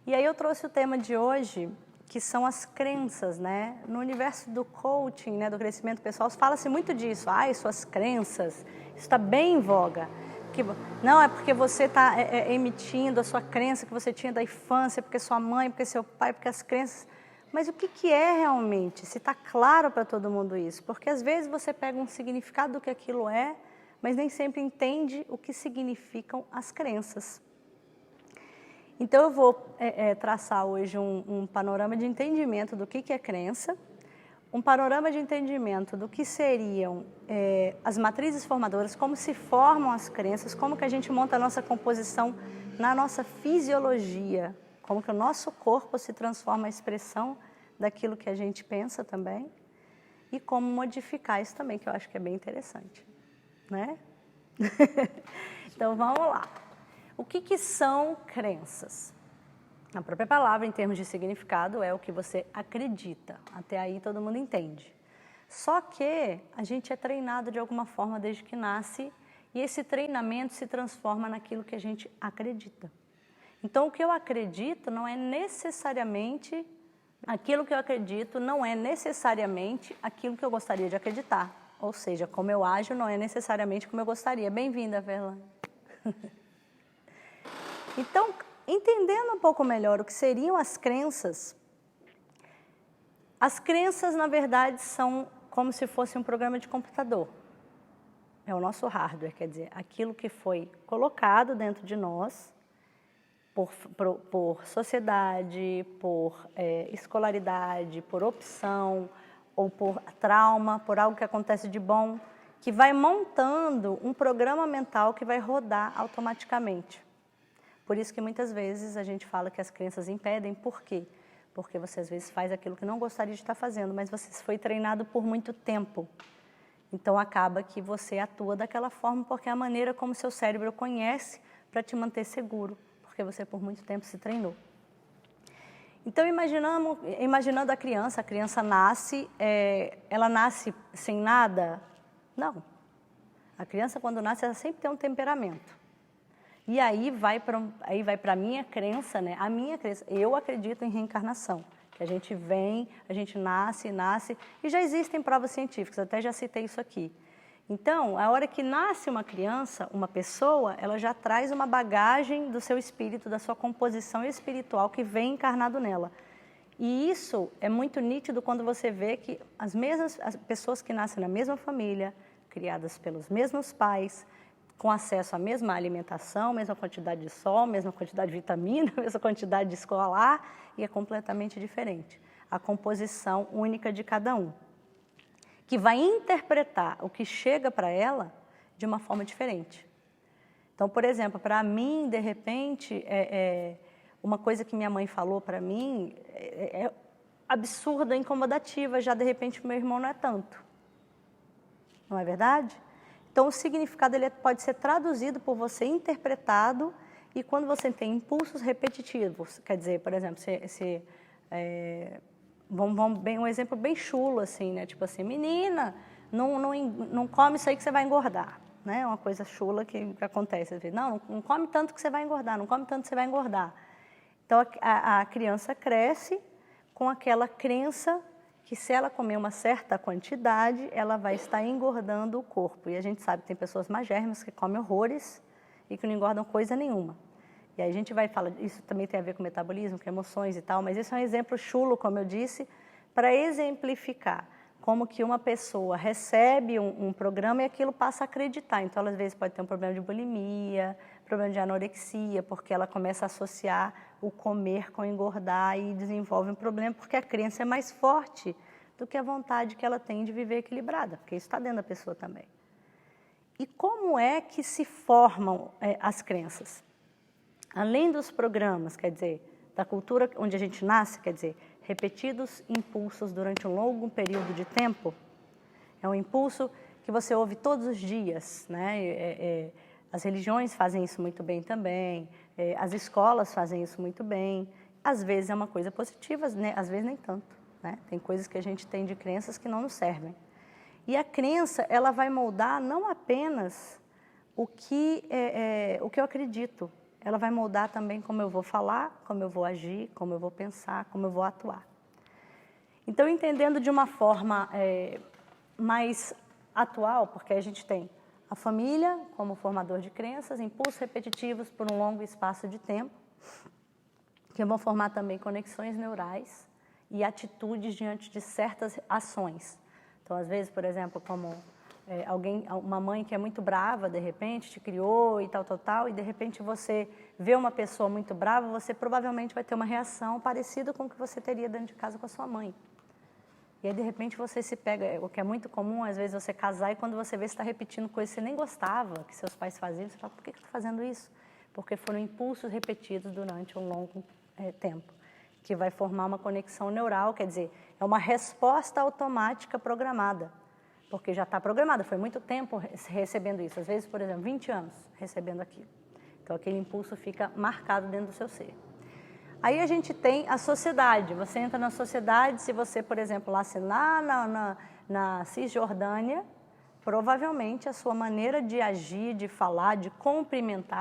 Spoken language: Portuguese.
E aí eu trouxe o tema de hoje, que são as crenças, né? No universo do coaching, né, do crescimento pessoal, fala-se muito disso. Ai, suas crenças, isso está bem em voga. Não, é porque você está emitindo a sua crença que você tinha da infância, porque sua mãe, porque seu pai, porque as crenças... Mas o que é realmente? Se está claro para todo mundo isso? Porque às vezes você pega um significado do que aquilo é, mas nem sempre entende o que significam as crenças. Então eu vou traçar hoje um panorama de entendimento do que é crença, um panorama de entendimento do que seriam as matrizes formadoras, como se formam as crenças, como que a gente monta a nossa composição na nossa fisiologia, como que o nosso corpo se transforma a expressão daquilo que a gente pensa também, e como modificar isso também, que eu acho que é bem interessante, né? Então vamos lá. O que são crenças? A própria palavra, em termos de significado, é o que você acredita. Até aí todo mundo entende. Só que a gente é treinado de alguma forma desde que nasce, e esse treinamento se transforma naquilo que a gente acredita. Então, o que eu acredito não é necessariamente aquilo que eu acredito, não é necessariamente aquilo que eu gostaria de acreditar. Ou seja, como eu ajo não é necessariamente como eu gostaria. Bem-vinda, Verla. Então, entendendo um pouco melhor o que seriam as crenças, na verdade, são como se fosse um programa de computador. É o nosso hardware, quer dizer, aquilo que foi colocado dentro de nós, por sociedade, por escolaridade, por opção, ou por trauma, por algo que acontece de bom, que vai montando um programa mental que vai rodar automaticamente. Por isso que muitas vezes a gente fala que as crenças impedem. Por quê? Porque você às vezes faz aquilo que não gostaria de estar fazendo, mas você foi treinado por muito tempo. Então acaba que você atua daquela forma porque é a maneira como seu cérebro conhece para te manter seguro, porque você por muito tempo se treinou. Então imaginando a criança nasce, ela nasce sem nada? Não. A criança quando nasce ela sempre tem um temperamento. E aí vai para a minha crença, né? A minha crença, eu acredito em reencarnação, que a gente vem, a gente nasce, e já existem provas científicas, até já citei isso aqui. Então, a hora que nasce uma criança, uma pessoa, ela já traz uma bagagem do seu espírito, da sua composição espiritual que vem encarnado nela. E isso é muito nítido quando você vê que as pessoas que nascem na mesma família, criadas pelos mesmos pais, com acesso à mesma alimentação, mesma quantidade de sol, mesma quantidade de vitamina, mesma quantidade de escolar, e é completamente diferente. A composição única de cada um, que vai interpretar o que chega para ela de uma forma diferente. Então, por exemplo, para mim, de repente, uma coisa que minha mãe falou para mim é absurda, incomodativa, já de repente meu irmão não é tanto. Não é verdade? Então, o significado ele pode ser traduzido por você, interpretado, e quando você tem impulsos repetitivos, quer dizer, por exemplo, vamos bem, um exemplo bem chulo, assim, né? Tipo assim, menina, não come isso aí que você vai engordar, né? Uma coisa chula que acontece. Não come tanto que você vai engordar, não come tanto que você vai engordar. Então, a criança cresce com aquela crença que se ela comer uma certa quantidade, ela vai estar engordando o corpo. E a gente sabe que tem pessoas magérrimas que comem horrores e que não engordam coisa nenhuma. E aí a gente vai falar, isso também tem a ver com metabolismo, com emoções e tal, mas esse é um exemplo chulo, como eu disse, para exemplificar como que uma pessoa recebe um programa e aquilo passa a acreditar. Então, ela, às vezes, pode ter um problema de bulimia, problema de anorexia, porque ela começa a associar o comer com engordar e desenvolve um problema, porque a crença é mais forte do que a vontade que ela tem de viver equilibrada, porque isso está dentro da pessoa também. E como é que se formam as crenças? Além dos programas, quer dizer, da cultura onde a gente nasce, quer dizer, repetidos impulsos durante um longo período de tempo, é um impulso que você ouve todos os dias, né? As religiões fazem isso muito bem também, as escolas fazem isso muito bem. Às vezes é uma coisa positiva, né? Às vezes nem tanto, né? Tem coisas que a gente tem de crenças que não nos servem. E a crença, ela vai moldar não apenas o que eu acredito, ela vai moldar também como eu vou falar, como eu vou agir, como eu vou pensar, como eu vou atuar. Então, entendendo de uma forma mais atual, porque a gente tem a família como formador de crenças, impulsos repetitivos por um longo espaço de tempo, que vão formar também conexões neurais e atitudes diante de certas ações. Então, às vezes, por exemplo, como uma mãe que é muito brava, de repente, te criou e tal, e de repente você vê uma pessoa muito brava, você provavelmente vai ter uma reação parecida com o que você teria dentro de casa com a sua mãe. E aí, de repente, você se pega, o que é muito comum, às vezes, você casar e quando você vê, você está repetindo coisas que você nem gostava, que seus pais faziam, você fala, por que eu estou fazendo isso? Porque foram impulsos repetidos durante um longo tempo, que vai formar uma conexão neural, quer dizer, é uma resposta automática programada, porque já está programada, foi muito tempo recebendo isso, às vezes, por exemplo, 20 anos recebendo aquilo. Então, aquele impulso fica marcado dentro do seu ser. Aí a gente tem a sociedade, você entra na sociedade, se você, por exemplo, lá na Cisjordânia, provavelmente a sua maneira de agir, de falar, de cumprimentar,